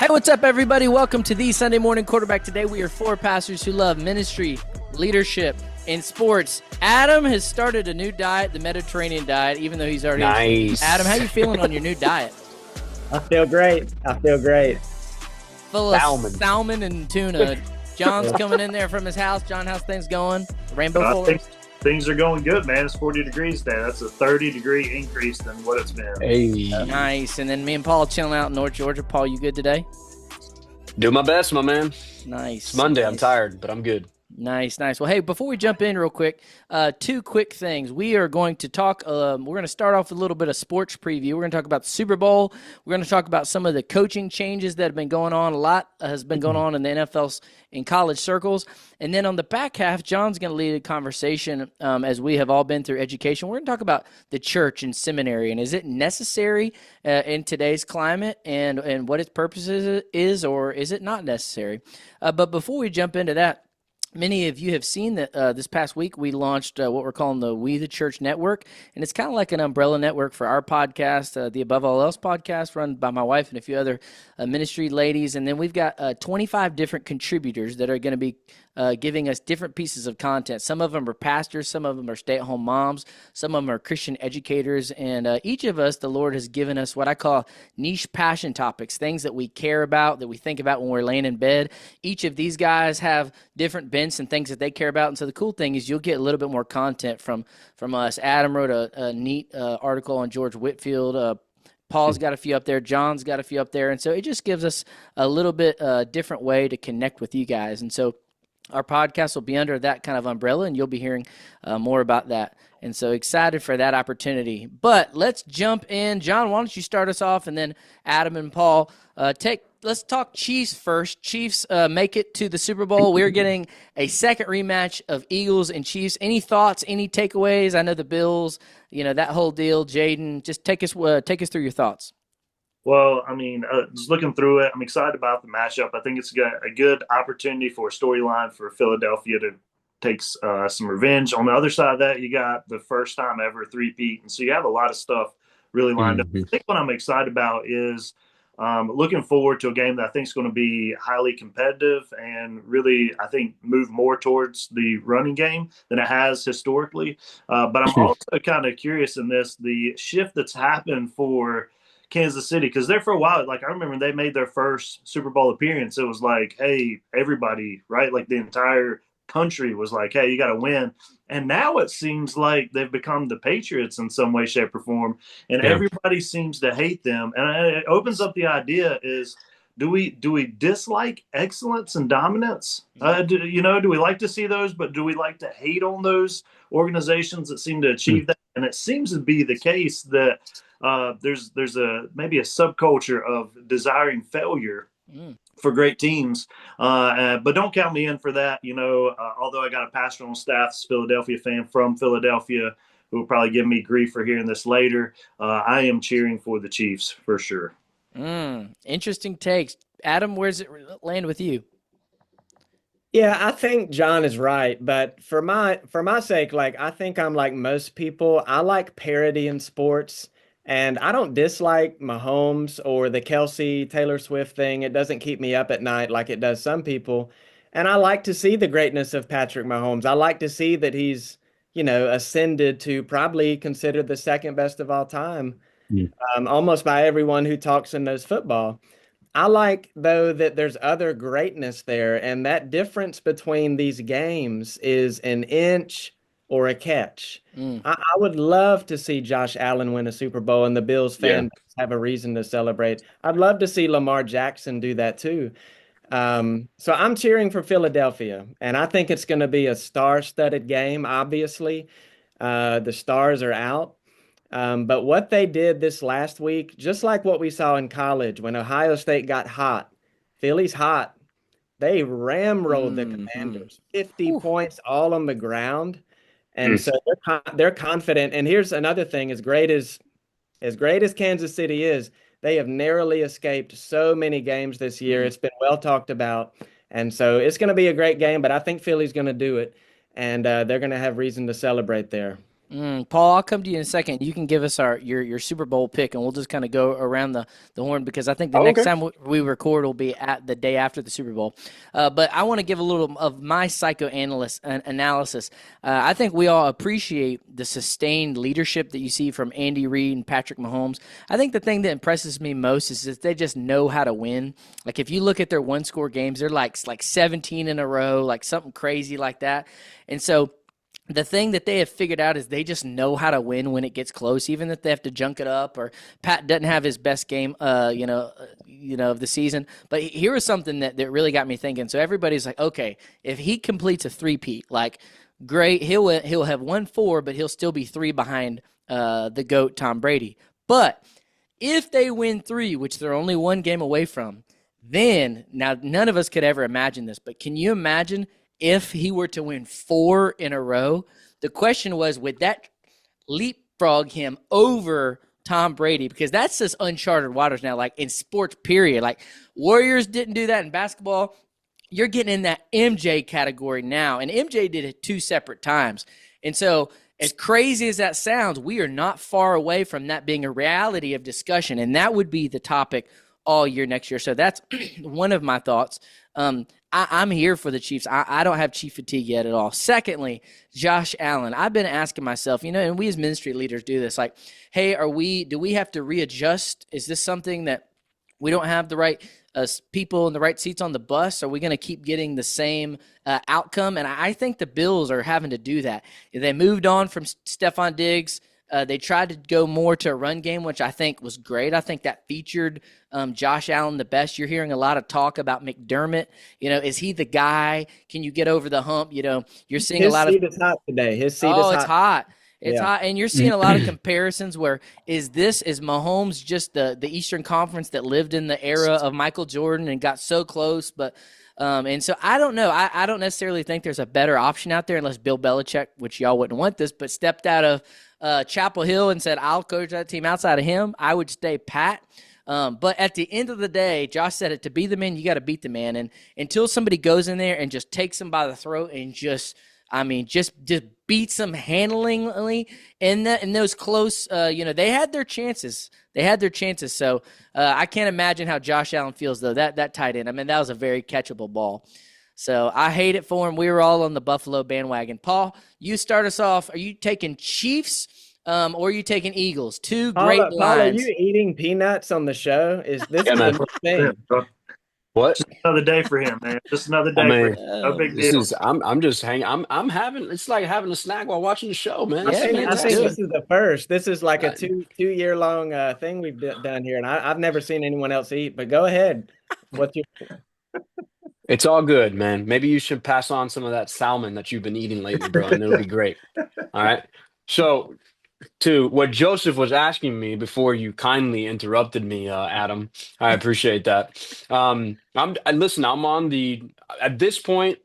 Hey, what's up, everybody? Welcome to the Sunday Morning Quarterback. Today, we are four pastors who love ministry, leadership, and sports. Adam has started a new diet, the Mediterranean diet, even though he's already Nice. Adam, how you feeling on your new diet? I feel great. Full of salmon and tuna. John's coming in there from his house. John, how's things going? Rainbow Forest? Things are going good, man. It's 40 degrees today. That's a 30-degree increase than what it's been. Hey. Nice. And then me and Paul chilling out in North Georgia. Paul, you good today? Do my best, my man. Nice. It's Monday. Nice. I'm tired, but I'm good. Nice. Well, hey, before we jump in real quick, two quick things. We are going to talk, we're going to start off with a little bit of sports preview. We're going to talk about the Super Bowl. We're going to talk about some of the coaching changes that have been going on. A lot has been going on in the NFL's in college circles. And then on the back half, John's going to lead a conversation as we have all been through education. We're going to talk about the church and seminary, and is it necessary in today's climate, and what its purpose is, or is it not necessary? But before we jump into that, many of you have seen that this past week we launched what we're calling the We the Church Network, and it's kind of like an umbrella network for our podcast, the Above All Else podcast, run by my wife and a few other ministry ladies. And then we've got 25 different contributors that are going to be giving us different pieces of content. Some of them are pastors, some of them are stay-at-home moms, some of them are Christian educators, and each of us, the Lord has given us what I call niche passion topics, things that we care about, that we think about when we're laying in bed. Each of these guys have different bents and things that they care about, and so the cool thing is you'll get a little bit more content from us. Adam wrote a neat article on George Whitfield. Paul's got a few up there. John's got a few up there, and so it just gives us a little bit different way to connect with you guys. And so our podcast will be under that kind of umbrella, and you'll be hearing more about that. And so excited for that opportunity. But let's jump in. John, why don't you start us off, and then Adam and Paul let's talk Chiefs first. Chiefs make it to the Super Bowl. We're getting a second rematch of Eagles and Chiefs. Any thoughts, any takeaways? I know the Bills, that whole deal. Jaden, just take us through your thoughts. Well, I mean, just looking through it, I'm excited about the matchup. I think it's a good opportunity for a storyline for Philadelphia to take some revenge. On the other side of that, you got the first time ever three-peat, and so you have a lot of stuff really lined up. I think what I'm excited about is looking forward to a game that I think is going to be highly competitive and really, I think, move more towards the running game than it has historically. But I'm also kind of curious in the shift that's happened for Kansas City, because there for a while, like I remember when they made their first Super Bowl appearance, it was like, hey, everybody, right? Like the entire country was like, hey, you got to win. And now it seems like they've become the Patriots in some way, shape, or form, and everybody seems to hate them. And it opens up the idea is, do we dislike excellence and dominance? Do we like to see those, but do we like to hate on those organizations that seem to achieve that? And it seems to be the case that there's maybe a subculture of desiring failure for great teams, but don't count me in for that. Although I got a pastor on staff, Philadelphia fan from Philadelphia, who will probably give me grief for hearing this later. I am cheering for the Chiefs for sure. Interesting takes. Adam, where's it land with you? Yeah, I think John is right, but for my sake, like I think I'm like most people. I like parity in sports, and I don't dislike Mahomes or the Kelsey Taylor Swift thing. It doesn't keep me up at night like it does some people. And I like to see the greatness of Patrick Mahomes. I like to see that he's, ascended to probably considered the second best of all time, almost by everyone who talks and knows football. I like, though, that there's other greatness there, and that difference between these games is an inch or a catch. I would love to see Josh Allen win a Super Bowl and the Bills fans have a reason to celebrate. I'd love to see Lamar Jackson do that too. So I'm cheering for Philadelphia, and I think it's going to be a star-studded game, obviously. The stars are out. But what they did this last week, just like what we saw in college when Ohio State got hot, Philly's hot, they ramrolled the Commanders, 50 points all on the ground. And so they're confident. And here's another thing, as great as Kansas City is, they have narrowly escaped so many games this year. It's been well talked about. And so it's going to be a great game, but I think Philly's going to do it. And they're going to have reason to celebrate there. Paul, I'll come to you in a second. You can give us your Super Bowl pick, and we'll just kind of go around the horn because I think the Oh, next okay. time we record will be at the day after the Super Bowl. But I want to give a little of my psychoanalyst analysis. I think we all appreciate the sustained leadership that you see from Andy Reid and Patrick Mahomes. I think the thing that impresses me most is that they just know how to win. Like if you look at their one-score games, they're like 17 in a row, like something crazy like that. And so the thing that they have figured out is they just know how to win when it gets close, even if they have to junk it up or Pat doesn't have his best game, of the season. But here was something that really got me thinking. So everybody's like, okay, if he completes a three-peat, like great, he'll have won 4, but he'll still be 3 behind the GOAT Tom Brady. But if they win 3, which they're only 1 game away from, then now none of us could ever imagine this, but can you imagine if he were to win 4 in a row? The question was, would that leapfrog him over Tom Brady? Because that's just uncharted waters now, like in sports, period. Like Warriors didn't do that in basketball. You're getting in that MJ category now. And MJ did it 2 separate times. And so as crazy as that sounds, we are not far away from that being a reality of discussion. And that would be the topic all year next year. So that's one of my thoughts. I'm here for the Chiefs. I don't have Chief fatigue yet at all. Secondly, Josh Allen. I've been asking myself, and we as ministry leaders do this, like, hey, do we have to readjust? Is this something that we don't have the right people in the right seats on the bus? Are we going to keep getting the same outcome? And I think the Bills are having to do that. They moved on from Stephon Diggs. They tried to go more to a run game, which I think was great. I think that featured Josh Allen the best. You're hearing a lot of talk about McDermott. Is he the guy? Can you get over the hump? You're seeing His a lot of. seat is hot today. His seat is Oh, hot. it's hot. It's Yeah. hot, and you're seeing a lot of comparisons where is Mahomes just the Eastern Conference that lived in the era of Michael Jordan and got so close, but and so I don't know. I don't necessarily think there's a better option out there unless Bill Belichick, which y'all wouldn't want this, but stepped out of Chapel Hill and said, I'll coach that team. Outside of him, I would stay pat. But at the end of the day, Josh said it, to be the man, you got to beat the man. And until somebody goes in there and just takes him by the throat and just beats them handlingly in those close, they had their chances. So I can't imagine how Josh Allen feels, though, that tight end. I mean, that was a very catchable ball. So I hate it for him. We were all on the Buffalo bandwagon. Paul, you start us off. Are you taking Chiefs or are you taking Eagles? Two great Paul, are lines. you eating peanuts on the show? Is this Yeah, a man. new thing? What? Just another day for him, man. Just another day I for mean, him. No big this deal. is I'm just hanging. I'm having it's like having a snack while watching the show, man. I Yeah, think, man, I let's think do this is the first. This is like a Uh, two-year long thing we've done here, and I've never seen anyone else eat. But go ahead. What's your It's all good, man. Maybe you should pass on some of that salmon that you've been eating lately, bro, and it'll be great. All right. So, to what Joseph was asking me before you kindly interrupted me, Adam, I appreciate that. Listen. At this point,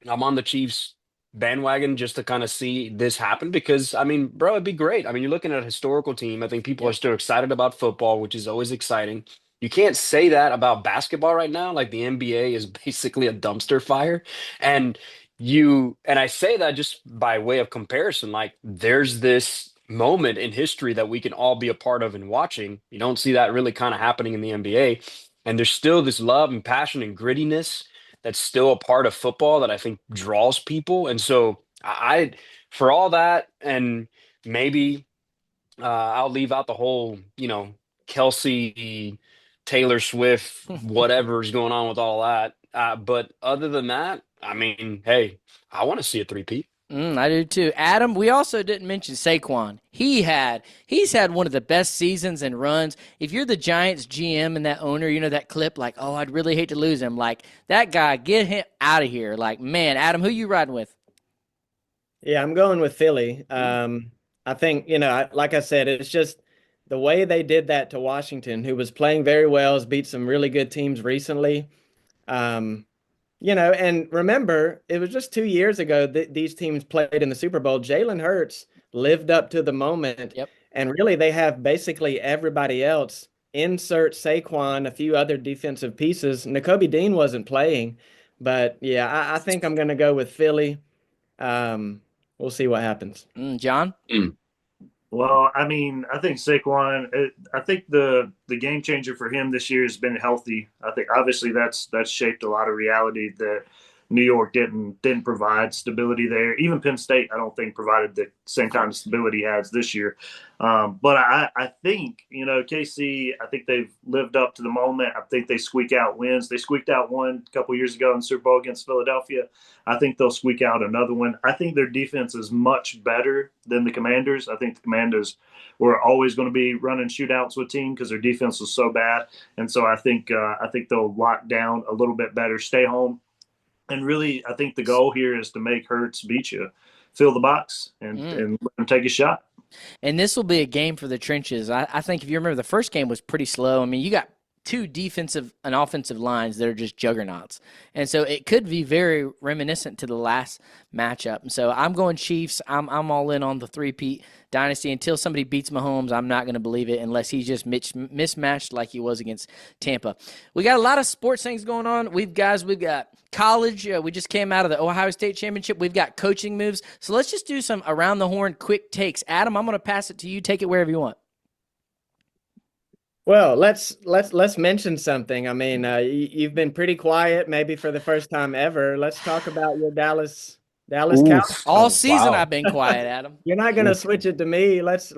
I'm on the Chiefs bandwagon just to kind of see this happen because I mean, bro, it'd be great. I mean, you're looking at a historical team. I think people are still excited about football, which is always exciting. You can't say that about basketball right now. Like the NBA is basically a dumpster fire. And and I say that just by way of comparison, like there's this moment in history that we can all be a part of and watching. You don't see that really kind of happening in the NBA. And there's still this love and passion and grittiness that's still a part of football that I think draws people. And so for all that, and maybe I'll leave out the whole, Kelsey, Taylor Swift, whatever's going on with all that. But other than that, I mean, hey, I want to see a three-peat. I do too. Adam, we also didn't mention Saquon. He's had one of the best seasons and runs. If you're the Giants GM and that owner, that clip, like, oh, I'd really hate to lose him. Like, that guy, get him out of here. Like, man, Adam, who you riding with? Yeah, I'm going with Philly. I think, like I said, it's just the way they did that to Washington, who was playing very well, has beat some really good teams recently. And remember, it was just 2 years ago that these teams played in the Super Bowl. Jalen Hurts lived up to the moment. Yep. And really, they have basically everybody else. Insert Saquon, a few other defensive pieces. Nakobe Dean wasn't playing. But, yeah, I think I'm going to go with Philly. we'll see what happens. John? Well, I mean, I think Saquon. I think the game changer for him this year has been healthy. I think obviously that's shaped a lot of reality that New York didn't provide stability there. Even Penn State, I don't think provided the same kind of stability he has this year. But I think KC. I think they've lived up to the moment. I think they squeak out wins. They squeaked out one a couple years ago in the Super Bowl against Philadelphia. I think they'll squeak out another one. I think their defense is much better than the Commanders. I think the Commanders were always going to be running shootouts with team because their defense was so bad, and so I think they'll lock down a little bit better, stay home, and really I think the goal here is to make Hurts beat you, fill the box, and let him take a shot. And this will be a game for the trenches. I think if you remember, the first game was pretty slow. I mean, you got two defensive and offensive lines that are just juggernauts. And so it could be very reminiscent to the last matchup. And so I'm going Chiefs. I'm all in on the three-peat dynasty. Until somebody beats Mahomes, I'm not going to believe it unless he's just mismatched like he was against Tampa. We got a lot of sports things going on. We've got college. We just came out of the Ohio State Championship. We've got coaching moves. So let's just do some around the horn quick takes. Adam, I'm going to pass it to you. Take it wherever you want. Well, let's mention something. I mean, you've been pretty quiet, maybe for the first time ever. Let's talk about your Dallas Cowboys. All season wow. I've been quiet, Adam. You're not going to switch it to me. Let's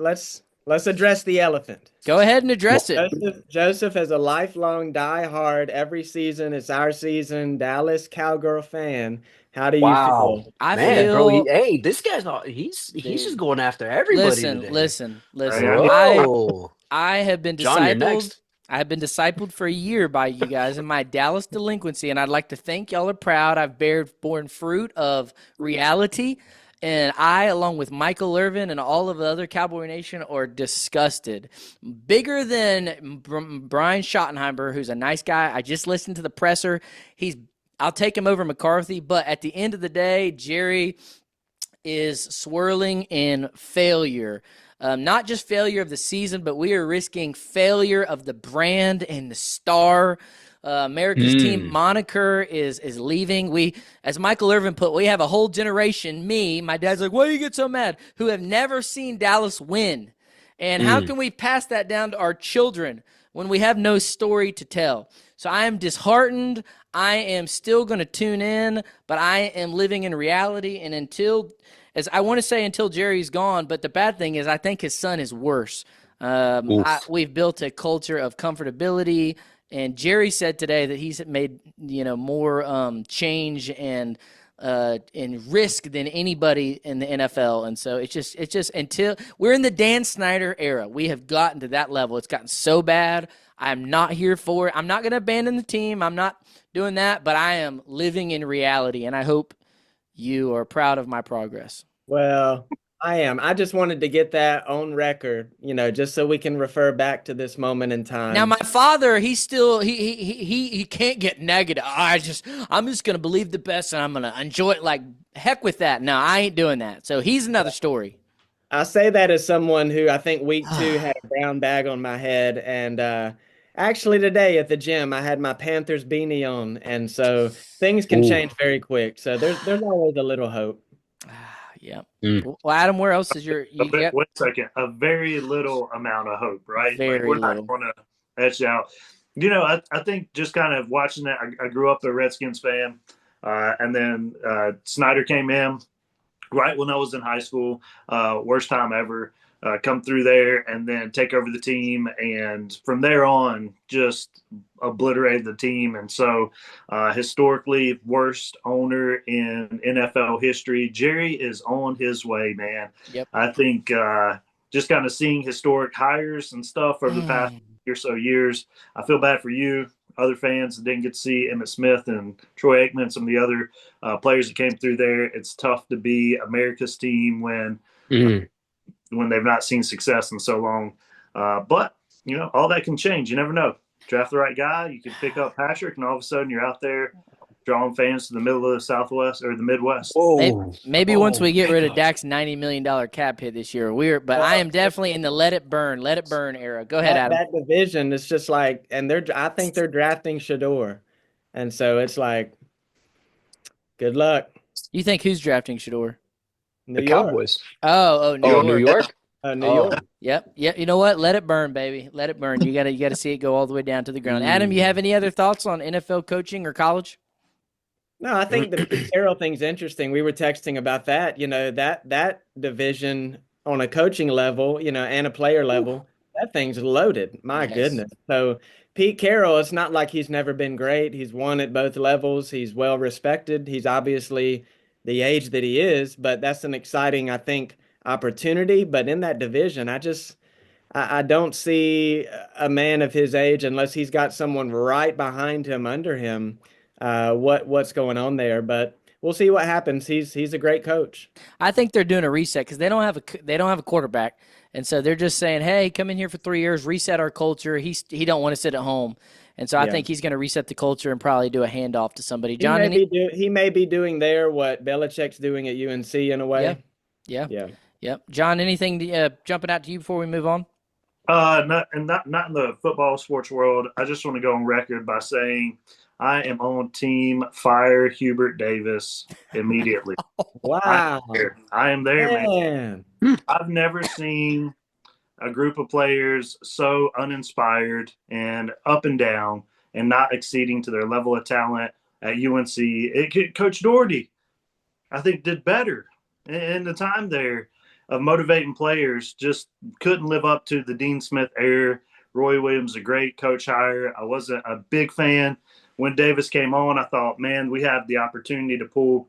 address the elephant. Go ahead and address it. Joseph is a lifelong die-hard, every season it's our season, Dallas Cowgirl fan. How do you feel? I Man, feel. bro, hey, this guy's he's just going after everybody today. Listen. Whoa. I have been John, you're discipled. next. I have been discipled for a year by you guys in my Dallas delinquency, and I'd like to think y'all are proud. I've borne fruit of reality, and I, along with Michael Irvin and all of the other Cowboy Nation, are disgusted. Bigger than Brian Schottenheimer, who's a nice guy. I just listened to the presser. I'll take him over McCarthy, but at the end of the day, Jerry is swirling in failure. Not just failure of the season, but we are risking failure of the brand and the star. America's team moniker is leaving. We, as Michael Irvin put, we have a whole generation, my dad's like, why do you get so mad, who have never seen Dallas win. And how can we pass that down to our children when we have no story to tell? So I am disheartened. I am still going to tune in, but I am living in reality. And until Jerry's gone, but the bad thing is I think his son is worse. We've built a culture of comfortability, and Jerry said today that he's made more change and risk than anybody in the NFL. And so it's just until we're in the Dan Snyder era, we have gotten to that level. It's gotten so bad. I'm not here for it. I'm not going to abandon the team. I'm not doing that, but I am living in reality, and I hope you are proud of my progress. Well, I am. I just wanted to get that on record, just so we can refer back to this moment in time. Now, my father, he's still he can't get negative. I'm just gonna believe the best, and I'm gonna enjoy it. Like heck with that. No, I ain't doing that. So he's another story. I say that as someone who I think week 2 had a brown bag on my head, and actually today at the gym I had my Panthers beanie on, and so things can change very quick. So there's always a little hope. Yeah. Well, Adam, where else is your? Wait a second. A very little amount of hope, right? Very we're little. not going to etch out. I think just kind of watching that. I grew up a Redskins fan, and then Snyder came in right when I was in high school. Worst time ever. Come through there and then take over the team, and from there on, just obliterated the team. And so, historically, worst owner in NFL history. Jerry is on his way, man. Yep. I think just kind of seeing historic hires and stuff over the past years. I feel bad for you, other fans that didn't get to see Emmitt Smith and Troy Aikman and some of the other players that came through there. It's tough to be America's team when they've not seen success in so long. But, all that can change. You never know. Draft the right guy. You can pick up Patrick, and all of a sudden you're out there drawing fans to the middle of the Southwest or the Midwest. Maybe once we get rid of Dak's $90 million cap hit this year, but I am definitely in the let it burn era. Go ahead, Adam. That division is just like, and I think they're drafting Shador. And so it's like, good luck. You think who's drafting Shador? New The York. Cowboys. Oh, New Oh, York. New York? New Oh. York. Yep. You know what? Let it burn, baby. Let it burn. You gotta see it go all the way down to the ground. Adam, you have any other thoughts on NFL coaching or college? No, I think the Pete Carroll thing's interesting. We were texting about that. That division on a coaching level, and a player level, that thing's loaded. My Yes. goodness. So Pete Carroll, it's not like he's never been great. He's won at both levels. He's well respected. He's obviously the age that he is, but that's an exciting, I think, opportunity. But in that division, I don't see a man of his age unless he's got someone right behind him, under him. What's going on there? But we'll see what happens. He's a great coach. I think they're doing a reset because they don't have a quarterback, and so they're just saying, "Hey, come in here for 3 years, reset our culture." He don't want to sit at home, and so I think he's going to reset the culture and probably do a handoff to somebody. John, He may be doing there what Belichick's doing at UNC in a way. Yeah. John, anything jumping out to you before we move on? Not in the football sports world. I just want to go on record by saying I am on team fire Hubert Davis immediately. Wow. I am there, man. I've never seen a group of players so uninspired and up and down and not exceeding to their level of talent at UNC. Coach Doherty, I think, did better in the time there of motivating players. Just couldn't live up to the Dean Smith era. Roy Williams, a great coach hire. I wasn't a big fan when Davis came on. I thought, man, we have the opportunity to pull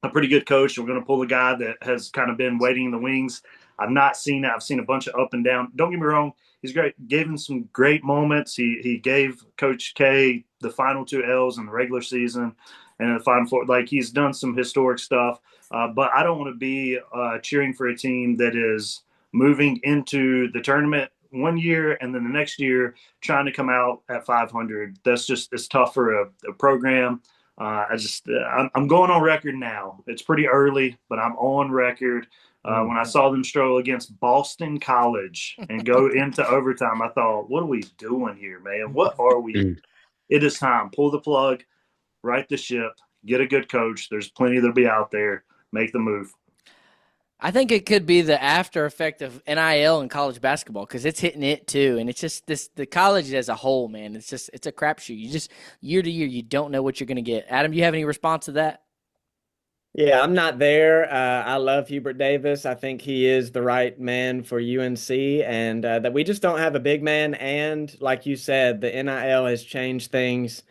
a pretty good coach. We're going to pull a guy that has kind of been waiting in the wings. I've not seen that. I've seen a bunch of up and down. Don't get me wrong. He's great. Gave him some great moments. He gave Coach K the final 2 L's in the regular season and the Final Four. Like, he's done some historic stuff. But I don't want to be cheering for a team that is moving into the tournament one year and then the next year trying to come out at 500. That's just, it's tough for a program. I'm going on record now. It's pretty early, but I'm on record. When I saw them struggle against Boston College and go into overtime, I thought, what are we doing here, man? What are we? It is time. Pull the plug, right the ship, get a good coach. There's plenty that'll be out there. Make the move. I think it could be the after effect of NIL in college basketball because it's hitting it too, and it's just the college as a whole, man. It's a crapshoot. You just year to year, you don't know what you're going to get. Adam, do you have any response to that? Yeah, I'm not there. I love Hubert Davis. I think he is the right man for UNC, and that we just don't have a big man. And like you said, the NIL has changed things.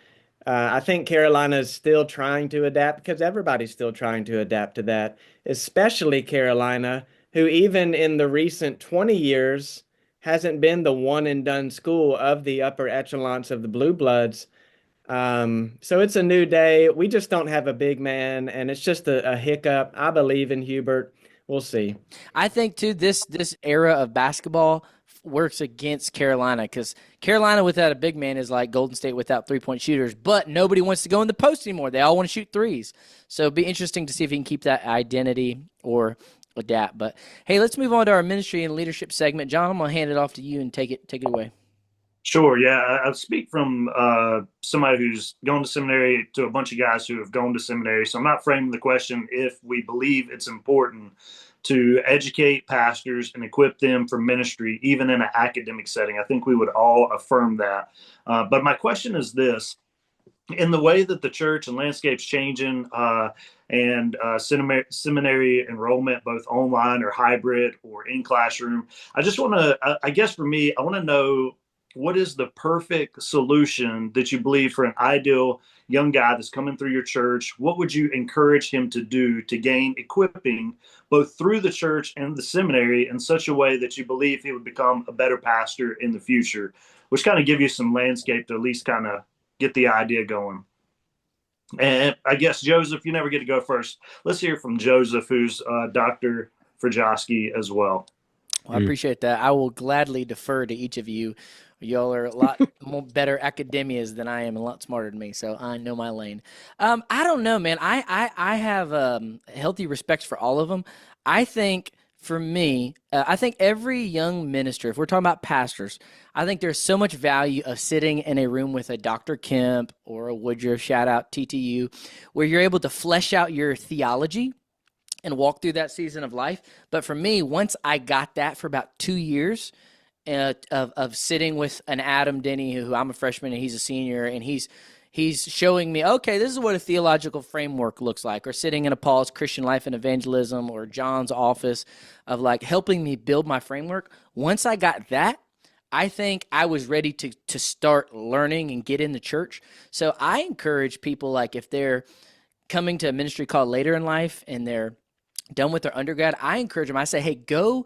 I think Carolina is still trying to adapt because everybody's still trying to adapt to that, especially Carolina, who even in the recent 20 years hasn't been the one and done school of the upper echelons of the Blue Bloods. So it's a new day. We just don't have a big man, and it's just a hiccup. I believe in Hubert. We'll see. I think, too, this era of basketball works against Carolina because Carolina without a big man is like Golden State without three-point shooters, but nobody wants to go in the post anymore. They all want to shoot threes. So it'd be interesting to see if he can keep that identity or adapt. But, hey, let's move on to our ministry and leadership segment. John, I'm going to hand it off to you and take it away. Sure. Yeah. I speak from somebody who's gone to seminary to a bunch of guys who have gone to seminary. So I'm not framing the question if we believe it's important to educate pastors and equip them for ministry, even in an academic setting. I think we would all affirm that. But my question is this. In the way that the church and landscape's changing and seminary enrollment, both online or hybrid or in classroom, I just want to, I guess for me, I want to know, what is the perfect solution that you believe for an ideal young guy that's coming through your church? What would you encourage him to do to gain equipping both through the church and the seminary in such a way that you believe he would become a better pastor in the future? Which kind of give you some landscape to at least kind of get the idea going. And I guess, Joseph, you never get to go first. Let's hear from Joseph, who's Dr. Frajowski as well. Well, I appreciate that. I will gladly defer to each of you. Y'all are a lot more better academias than I am, and a lot smarter than me, so I know my lane. I don't know, man. I have healthy respect for all of them. I think for me, I think every young minister, if we're talking about pastors, I think there's so much value of sitting in a room with a Dr. Kemp or a Woodruff, shout out TTU, where you're able to flesh out your theology and walk through that season of life. But for me, once I got that for about 2 years, of sitting with an Adam Denny, who I'm a freshman and he's a senior, and he's showing me, okay, this is what a theological framework looks like, or sitting in a Paul's Christian Life and Evangelism or John's office of like helping me build my framework. Once I got that, I think I was ready to start learning and get in the church. So I encourage people, like if they're coming to a ministry called later in life and they're done with their undergrad, I encourage them. I say, hey, go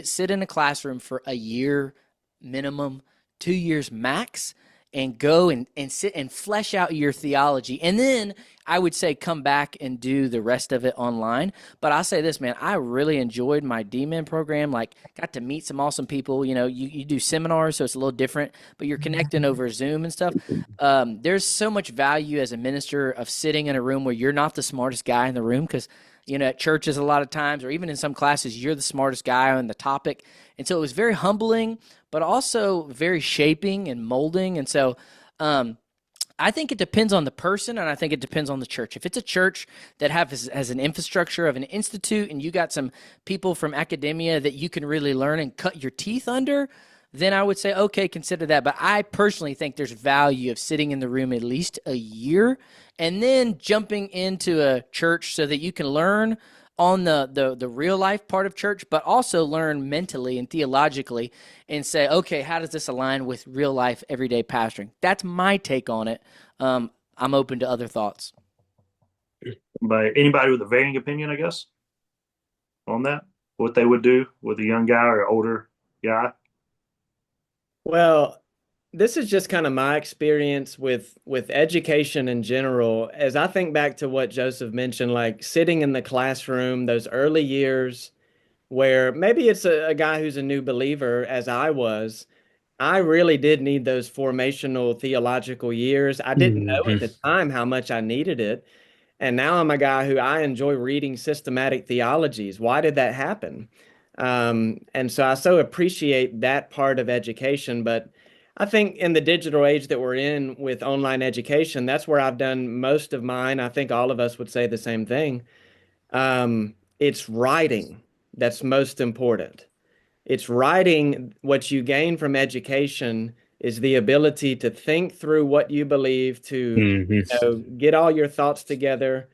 sit in a classroom for a year minimum, 2 years max, and go and sit and flesh out your theology. And then I would say come back and do the rest of it online. But I'll say this, man, I really enjoyed my D-Min program. Like, got to meet some awesome people. You know, you do seminars, so it's a little different, but you're connecting over Zoom and stuff. There's so much value as a minister of sitting in a room where you're not the smartest guy in the room, because you know, at churches a lot of times, or even in some classes, you're the smartest guy on the topic. And so it was very humbling, but also very shaping and molding. And so I think it depends on the person, and I think it depends on the church. If it's a church that has an infrastructure of an institute, and you got some people from academia that you can really learn and cut your teeth under, then I would say, okay, consider that. But I personally think there's value of sitting in the room at least a year and then jumping into a church so that you can learn on the real life part of church, but also learn mentally and theologically and say, okay, how does this align with real life, everyday pastoring? That's my take on it. I'm open to other thoughts. By anybody with a varying opinion, I guess, on that, what they would do with a young guy or older guy. Well, this is just kind of my experience with education in general. As I think back to what Joseph mentioned, like sitting in the classroom, those early years where maybe it's a guy who's a new believer, as I was. I really did need those formational theological years. I didn't know at Hmm. the time how much I needed it. And now I'm a guy who I enjoy reading systematic theologies. Why did that happen? And so I so appreciate that part of education. But I think in the digital age that we're in with online education, that's where I've done most of mine. I think all of us would say the same thing. It's writing that's most important. It's writing. What you gain from education is the ability to think through what you believe, to Hmm. get all your thoughts together,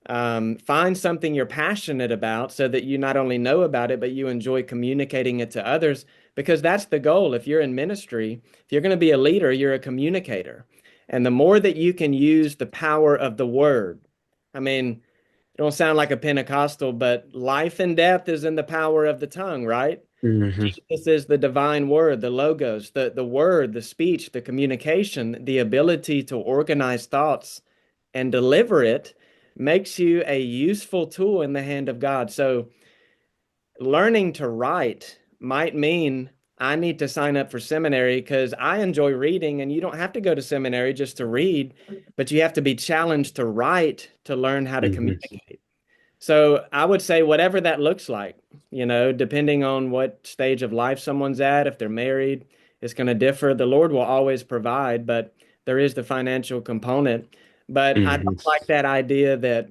find something you're passionate about so that you not only know about it, but you enjoy communicating it to others, because that's the goal. If you're in ministry, if you're going to be a leader, you're a communicator. And the more that you can use the power of the word, I mean, it don't sound like a Pentecostal, but life and death is in the power of the tongue, right? Hmm. Jesus is the divine word, the logos, the word, the speech, the communication, the ability to organize thoughts and deliver it makes you a useful tool in the hand of God. So learning to write might mean I need to sign up for seminary because I enjoy reading, and you don't have to go to seminary just to read, but you have to be challenged to write to learn how to Hmm. communicate. So I would say whatever that looks like, depending on what stage of life someone's at, if they're married, it's going to differ. The Lord will always provide, but there is the financial component. But I Hmm. don't like that idea that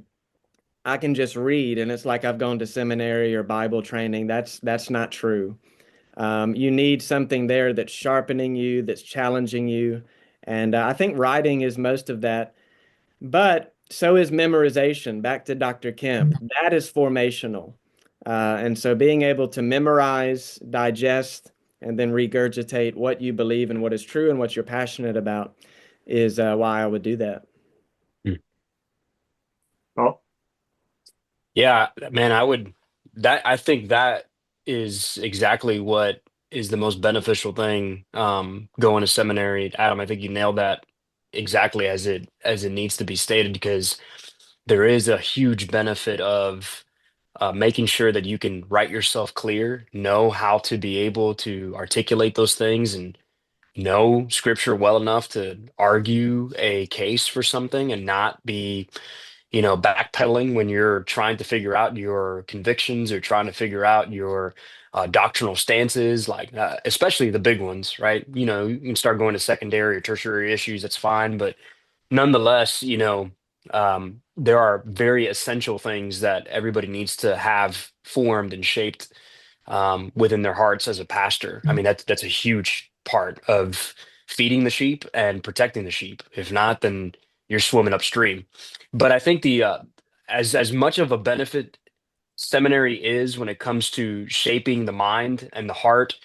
I can just read and it's like I've gone to seminary or Bible training. That's not true. You need something there that's sharpening you, that's challenging you. And I think writing is most of that. But so is memorization. Back to Dr. Kemp, that is formational. And so being able to memorize, digest, and then regurgitate what you believe and what is true and what you're passionate about is why I would do that. Oh, Yeah, man, I think that is exactly what is the most beneficial thing going to seminary. Adam, I think you nailed that exactly as it needs to be stated, because there is a huge benefit of making sure that you can write yourself clear, know how to be able to articulate those things, and know scripture well enough to argue a case for something and not be, backpedaling when you're trying to figure out your convictions or trying to figure out your doctrinal stances, like especially the big ones, right? You can start going to secondary or tertiary issues, that's fine. But nonetheless, there are very essential things that everybody needs to have formed and shaped within their hearts as a pastor. I mean, that's a huge part of feeding the sheep and protecting the sheep. If not, then you're swimming upstream. But I think the as much of a benefit seminary is when it comes to shaping the mind and the heart,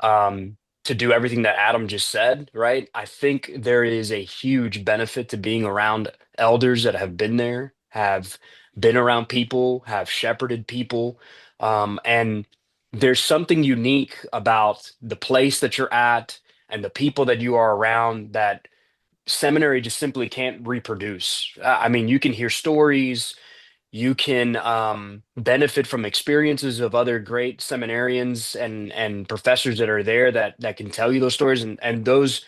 to do everything that Adam just said, right? I think there is a huge benefit to being around elders that have been there, have been around people, have shepherded people. And there's something unique about the place that you're at and the people that you are around that seminary just simply can't reproduce. I mean, you can hear stories, you can benefit from experiences of other great seminarians and professors that are there that can tell you those stories, and those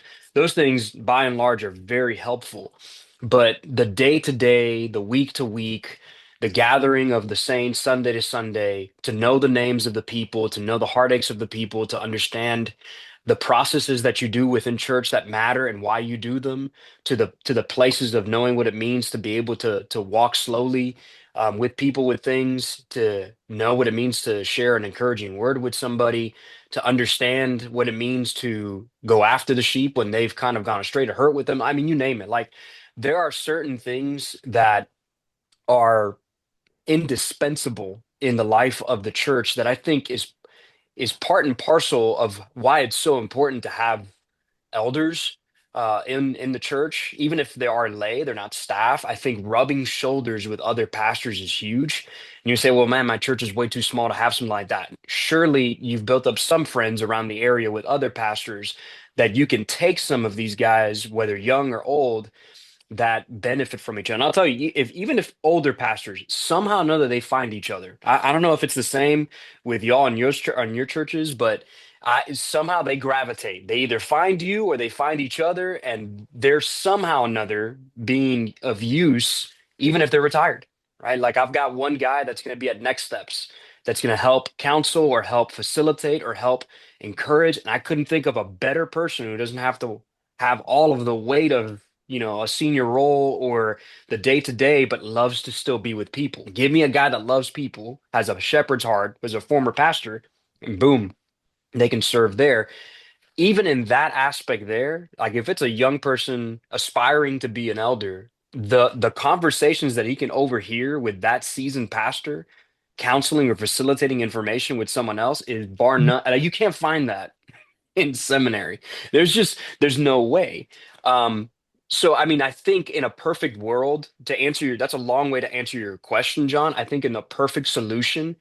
things by and large are very helpful. But the day to day, the week to week, the gathering of the saints Sunday to Sunday, to know the names of the people, to know the heartaches of the people, to understand the processes that you do within church that matter and why you do them, to the places of knowing what it means to be able to walk slowly with people, with things, to know what it means to share an encouraging word with somebody, to understand what it means to go after the sheep when they've kind of gone astray, to hurt with them. I mean, you name it. Like, there are certain things that are indispensable in the life of the church that I think is part and parcel of why it's so important to have elders in the church, even if they are lay, they're not staff. I think rubbing shoulders with other pastors is huge. And you say, well, man, my church is way too small to have something like that. Surely you've built up some friends around the area with other pastors that you can take some of these guys, whether young or old, that benefit from each other. And I'll tell you, if even if older pastors somehow or another they find each other, I don't know if it's the same with y'all and on your churches, but somehow they gravitate. They either find you or they find each other, and they're somehow or another being of use, even if they're retired, right? Like, I've got one guy that's going to be at Next Steps, that's going to help counsel or help facilitate or help encourage, and I couldn't think of a better person who doesn't have to have all of the weight of a senior role or the day to day, but loves to still be with people. Give me a guy that loves people, has a shepherd's heart, was a former pastor, and boom, they can serve there. Even in that aspect there, like if it's a young person aspiring to be an elder, the conversations that he can overhear with that seasoned pastor, counseling or facilitating information with someone else is bar none. You can't find that in seminary. There's no way. So I mean, I think in a perfect world, that's a long way to answer your question, John. I think in the perfect solution,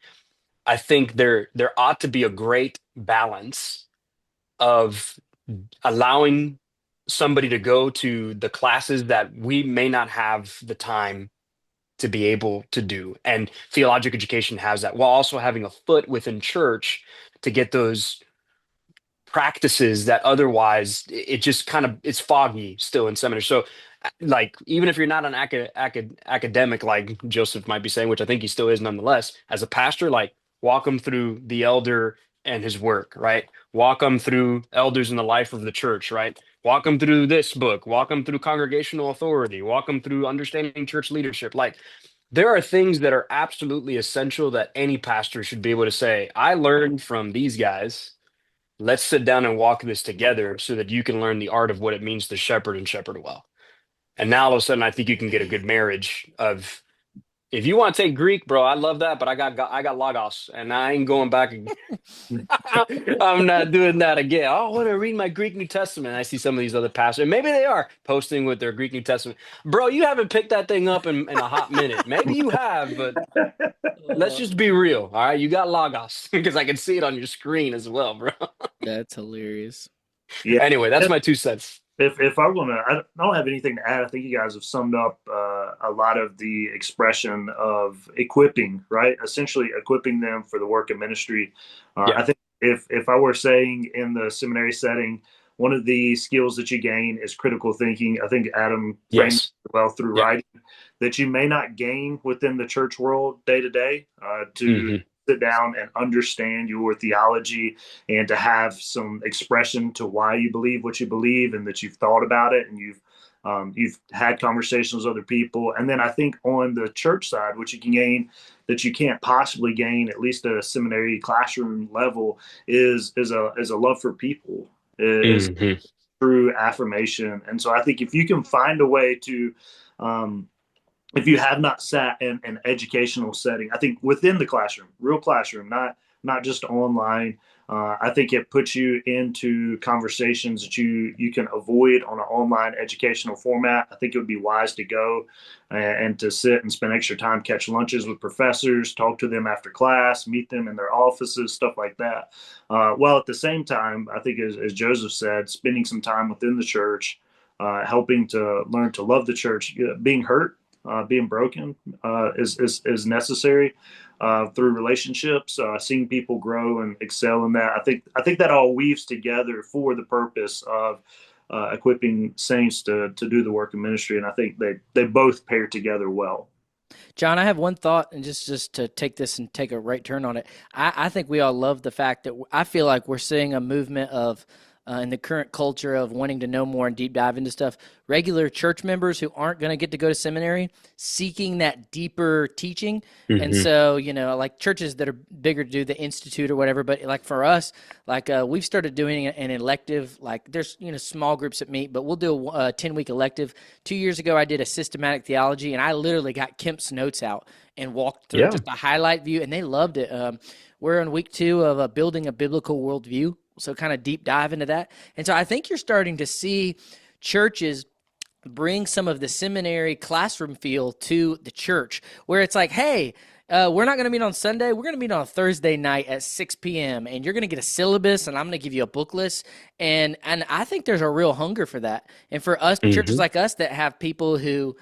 I think there ought to be a great balance of allowing somebody to go to the classes that we may not have the time to be able to do. And theological education has that, while also having a foot within church to get those practices that otherwise it just kind of it's foggy still in seminary. So like, even if you're not an academic, like Joseph might be saying, which I think he still is nonetheless, as a pastor, like, walk them through the elder and his work, right? Walk them through elders in the life of the church, right? Walk them through this book, walk them through congregational authority, walk them through understanding church leadership. Like, there are things that are absolutely essential that any pastor should be able to say, I learned from these guys. Let's sit down and walk this together so that you can learn the art of what it means to shepherd and shepherd well. And now all of a sudden, I think you can get a good marriage of, if you want to take Greek, bro, I love that, but I got Logos, and I ain't going back. I'm not doing that again. Oh, I want to read my Greek New Testament. I see some of these other pastors, and maybe they are posting with their Greek New Testament. Bro, you haven't picked that thing up in a hot minute. Maybe you have, but let's just be real. All right, you got Logos because I can see it on your screen as well, bro. That's hilarious. Yeah. Anyway, that's my 2 cents. If I want to, I don't have anything to add. I think you guys have summed up a lot of the expression of equipping, right? Essentially equipping them for the work of ministry. Yeah. I think if I were saying in the seminary setting, one of the skills that you gain is critical thinking. I think Adam framed Yes. it well through Yeah. writing, that you may not gain within the church world day to day to Mhm. sit down and understand your theology and to have some expression to why you believe what you believe and that you've thought about it and you've You've had conversations with other people. And then I think on the church side, what you can gain that you can't possibly gain, at least at a seminary classroom level, is a love for people, is true affirmation. And so I think if you can find a way to, if you have not sat in an educational setting, I think within the classroom, real classroom, not just online, I think it puts you into conversations that you can avoid on an online educational format. I think it would be wise to go and to sit and spend extra time, catch lunches with professors, talk to them after class, meet them in their offices, stuff like that. While at the same time, I think as Joseph said, spending some time within the church, helping to learn to love the church, being hurt, being broken is necessary through relationships, seeing people grow and excel in that. I think that all weaves together for the purpose of equipping saints to do the work of ministry, and I think they both pair together well. John, I have one thought, and just to take this and take a right turn on it. I think we all love the fact that I feel like we're seeing a movement of in the current culture of wanting to know more and deep dive into stuff, regular church members who aren't going to get to go to seminary seeking that deeper teaching. And so, like churches that are bigger do the institute or whatever, but like for us, like we've started doing an elective, like there's, small groups that meet, but we'll do a 10-week elective. 2 years ago, I did a systematic theology, and I literally got Kemp's notes out and walked through just a highlight view, and they loved it. We're in week 2 of building a biblical worldview. So kind of deep dive into that. And so I think you're starting to see churches bring some of the seminary classroom feel to the church, where it's like, hey, we're not going to meet on Sunday. We're going to meet on a Thursday night at 6 p.m. and you're going to get a syllabus, and I'm going to give you a book list. And I think there's a real hunger for that. And for us, churches like us that have people who,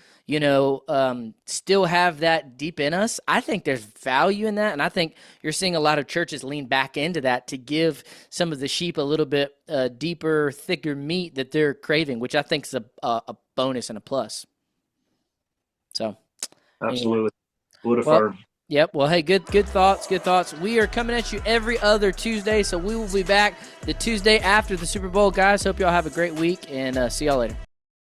still have that deep in us, I think there's value in that. And I think you're seeing a lot of churches lean back into that to give some of the sheep a little bit deeper, thicker meat that they're craving, which I think is a bonus and a plus. So, absolutely. Well, yep. Well, hey, good thoughts. Good thoughts. We are coming at you every other Tuesday, so we will be back the Tuesday after the Super Bowl, guys. Hope y'all have a great week, and see y'all later.